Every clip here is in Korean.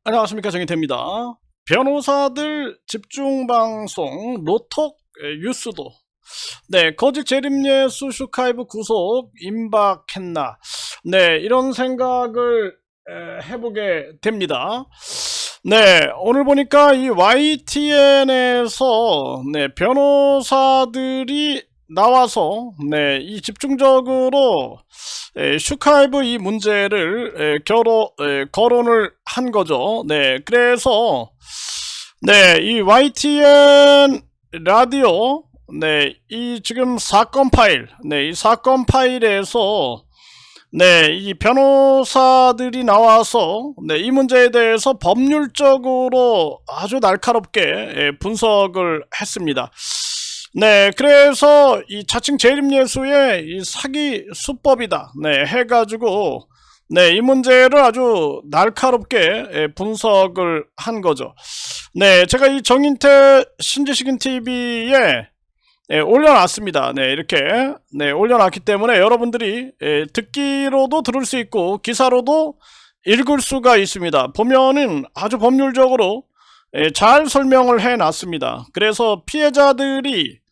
안녕하십니까, 정인태입니다. 변호사들 집중방송 로톡 뉴스도 거짓 재림예수 슈카이브 구속 임박했나, 이런 생각을 해보게 됩니다. 오늘 보니까 이 YTN에서 변호사들이 나와서 이 집중적으로 슈카이브 이 문제를 거론을 한 거죠. 그래서 이 YTN 라디오 이 지금 사건 파일, 이 사건 파일에서 이 변호사들이 나와서 이 문제에 대해서 법률적으로 아주 날카롭게 분석을 했습니다. 그래서 이 자칭 재림예수의 이 사기 수법이다 해가지고 이 문제를 아주 날카롭게 분석을 한 거죠. 제가 이 정인태 신지식인 TV에 올려놨습니다. 이렇게 올려놨기 때문에 여러분들이 듣기로도 들을 수 있고 기사로도 읽을 수가 있습니다. 보면은 아주 법률적으로 잘 설명을 해놨습니다. 그래서 피해자들이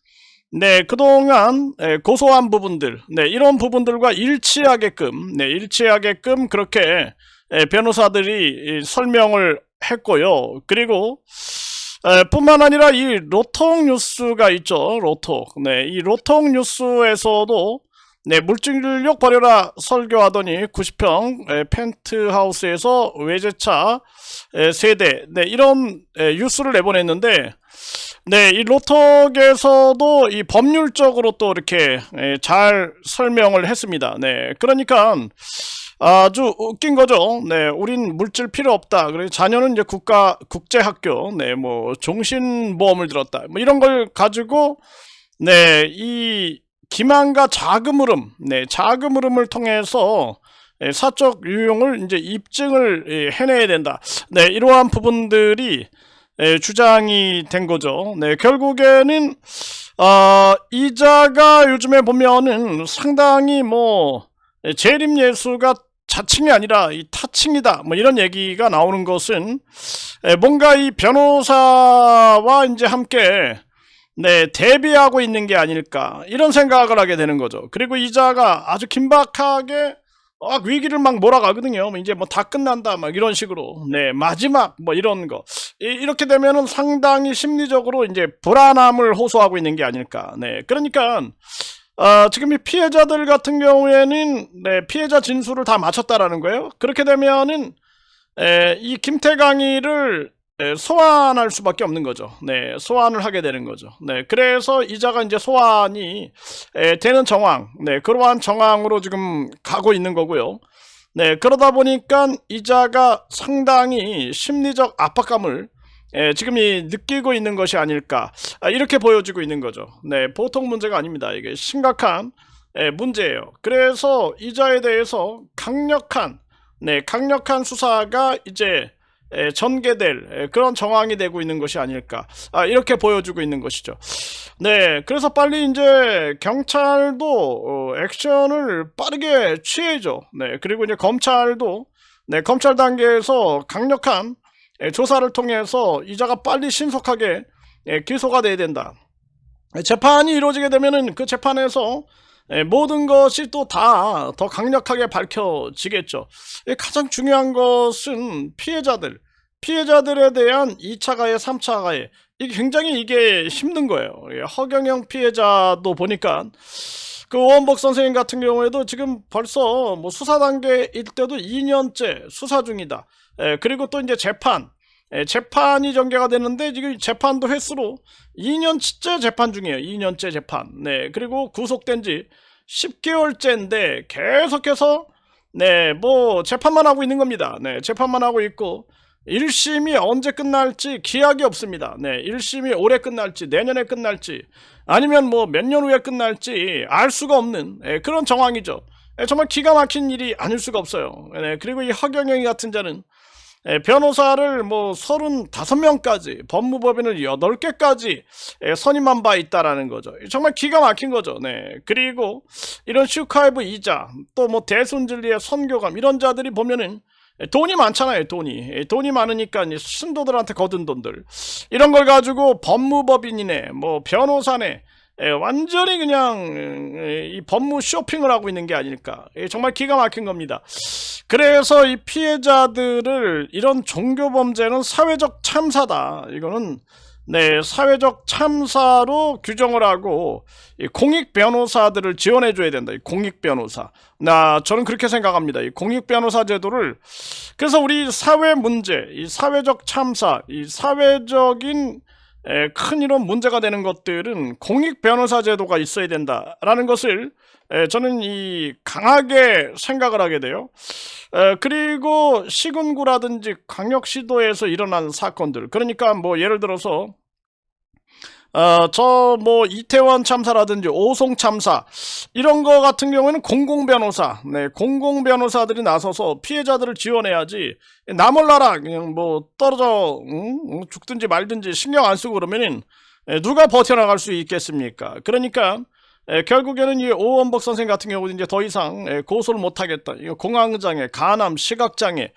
그동안 고소한 부분들, 이런 부분들과 일치하게끔 그렇게 변호사들이 설명을 했고요. 그리고 뿐만 아니라 이 로톡 뉴스가 있죠. 로톡. 이 로톡 뉴스에서도 물질력 버려라 설교하더니 90평 펜트하우스에서 외제차 세대 이런 뉴스를 내보냈는데 이 로톡에서도 이 법률적으로 또 이렇게 잘 설명을 했습니다. 그러니까 아주 웃긴 거죠. 우린 물질 필요 없다. 그래서 자녀는 이제 국제학교, 뭐 종신보험을 들었다. 뭐 이런 걸 가지고 이 기만과 자금 흐름, 자금 흐름을 통해서 사적 유용을 이제 입증을 해내야 된다. 이러한 부분들이 주장이 된 거죠. 결국에는 이자가 요즘에 보면은 상당히 뭐 재림예수가 자칭이 아니라 이 타칭이다 뭐 이런 얘기가 나오는 것은 뭔가 이 변호사와 이제 함께 대비하고 있는 게 아닐까 이런 생각을 하게 되는 거죠. 그리고 이자가 아주 긴박하게 위기를 막 몰아가거든요. 이제 뭐 다 끝난다 막 이런 식으로 마지막 뭐 이런 거 이렇게 되면은 상당히 심리적으로 이제 불안함을 호소하고 있는 게 아닐까. 그러니까 지금 이 피해자들 같은 경우에는 피해자 진술을 다 마쳤다라는 거예요. 그렇게 되면은 이 김태강이를 소환할 수밖에 없는 거죠. 소환을 하게 되는 거죠. 그래서 이자가 이제 소환이 되는 정황, 그러한 정황으로 지금 가고 있는 거고요. 그러다 보니까 이자가 상당히 심리적 압박감을 지금 느끼고 있는 것이 아닐까 이렇게 보여지고 있는 거죠. 보통 문제가 아닙니다. 이게 심각한 문제예요. 그래서 이자에 대해서 강력한 수사가 이제 전개될 그런 정황이 되고 있는 것이 아닐까 이렇게 보여주고 있는 것이죠. 그래서 빨리 이제 경찰도 액션을 빠르게 취해죠. 그리고 이제 검찰도 검찰 단계에서 강력한 조사를 통해서 이자가 빨리 신속하게 기소가 돼야 된다. 재판이 이루어지게 되면은 그 재판에서 모든 것이 또 다 더 강력하게 밝혀지겠죠. 가장 중요한 것은 피해자들에 대한 2차 가해, 3차 가해 이게 굉장히 힘든 거예요. 허경영 피해자도 보니까 그 오원복 선생님 같은 경우에도 지금 벌써 뭐 수사 단계일 때도 2년째 수사 중이다. 그리고 또 이제 재판이 전개가 되는데 지금 재판도 횟수로 2년째 재판 중이에요. 2년째 재판. 그리고 구속된 지 10개월째인데 계속해서 뭐 재판만 하고 있는 겁니다. 재판만 하고 있고 1심이 언제 끝날지 기약이 없습니다. 1심이 올해 끝날지 내년에 끝날지 아니면 뭐 몇 년 후에 끝날지 알 수가 없는 그런 정황이죠. 정말 기가 막힌 일이 아닐 수가 없어요. 그리고 이 허경영이 같은 자는 변호사를 뭐 35명까지 법무법인을 8개까지 선임한 바 있다라는 거죠. 정말 기가 막힌 거죠. 그리고 이런 슈카이브 이자 또 뭐 대순진리의 선교감 이런 자들이 보면은 돈이 많잖아요. 돈이 많으니까 이제 신도들한테 거둔 돈들 이런 걸 가지고 법무법인이네 뭐 변호사네 완전히 그냥 이 법무 쇼핑을 하고 있는 게 아닐까. 정말 기가 막힌 겁니다. 그래서 이 피해자들을 이런 종교 범죄는 사회적 참사다. 이거는 네, 사회적 참사로 규정을 하고 이 공익 변호사들을 지원해 줘야 된다. 이 공익 변호사. 저는 그렇게 생각합니다. 이 공익 변호사 제도를 그래서 우리 사회 문제, 이 사회적 참사, 이 사회적인 큰 이런 문제가 되는 것들은 공익 변호사 제도가 있어야 된다라는 것을 저는 이 강하게 생각을 하게 돼요. 그리고 시군구라든지 광역시도에서 일어난 사건들, 그러니까 뭐 예를 들어서 저 뭐 이태원 참사라든지 오송 참사 이런 거 같은 경우에는 공공변호사, 공공변호사들이 나서서 피해자들을 지원해야지. 나몰라라 그냥 뭐 떨어져 죽든지 말든지 신경 안 쓰고 그러면은 누가 버텨나갈 수 있겠습니까? 그러니까 결국에는 이 오원복 선생 같은 경우는 이제 더 이상 고소를 못하겠다. 공황장애, 간암, 시각장애,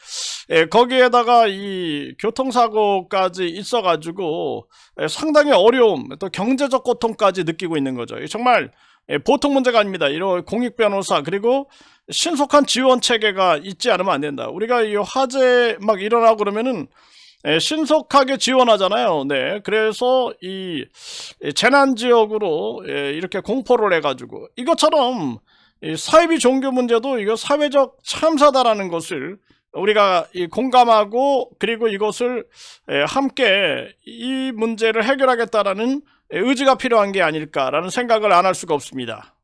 거기에다가 이 교통사고까지 있어가지고 상당히 어려움, 또 경제적 고통까지 느끼고 있는 거죠. 정말 보통 문제가 아닙니다. 이런 공익변호사 그리고 신속한 지원 체계가 있지 않으면 안 된다. 우리가 이 화재 막 일어나고 그러면은 신속하게 지원하잖아요. 네, 그래서 이 재난 지역으로 이렇게 공포를 해가지고 이것처럼 이 사이비 종교 문제도 이거 사회적 참사다라는 것을 우리가 공감하고 그리고 이것을 함께 이 문제를 해결하겠다라는 의지가 필요한 게 아닐까라는 생각을 안 할 수가 없습니다.